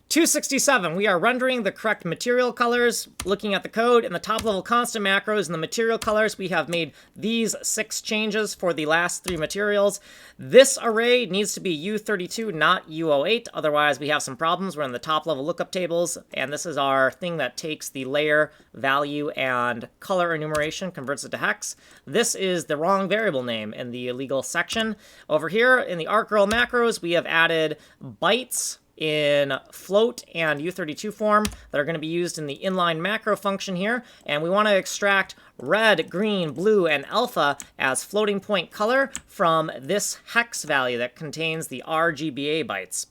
267, we are rendering the correct material colors. Looking at the code in the top level constant macros and the material colors, we have made these 6 changes for the last 3 materials. This array needs to be U32, not U08. Otherwise, we have some problems. We're in the top level lookup tables, and this is our thing that takes the layer value and color enumeration, converts it to hex. This is the wrong variable name in the illegal section. Over here in the artgirl macros, we have added bytes in float and U32 form that are going to be used in the inline macro function here. And we want to extract red, green, blue, and alpha as floating point color from this hex value that contains the RGBA bytes.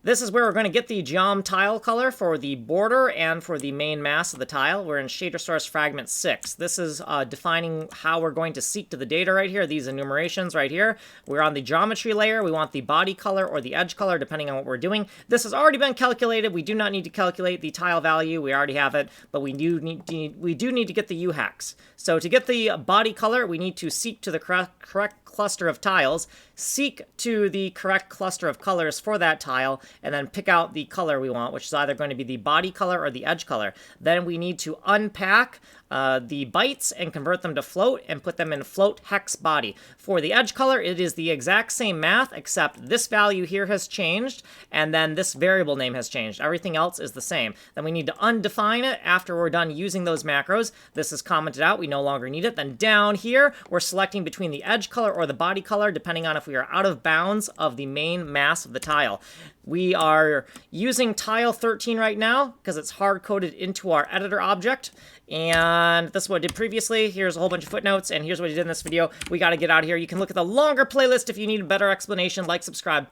This is where we're going to get the geom tile color for the border and for the main mass of the tile. We're in shader source fragment 6. This is defining how we're going to seek to the data right here, these enumerations right here. We're on the geometry layer. We want the body color or the edge color, depending on what we're doing. This has already been calculated. We do not need to calculate the tile value. We already have it, but we do need to get the U hex. So to get the body color, we need to seek to the correct cluster of tiles, seek to the correct cluster of colors for that tile, and then pick out the color we want, which is either going to be the body color or the edge color. Then we need to unpack the bytes and convert them to float and put them in float hex body. For the edge color, it is the exact same math, except this value here has changed, and then this variable name has changed. Everything else is the same. Then we need to undefine it after we're done using those macros. This is commented out. We no longer need it. Then down here, we're selecting between the edge color or the body color, depending on if we are out of bounds of the main mass of the tile. We are using tile 13 right now because it's hard-coded into our editor object. And this is what I did previously. Here's a whole bunch of footnotes, and here's what I did in this video. We got to get out of here. You can look at the longer playlist if you need a better explanation. Like, subscribe.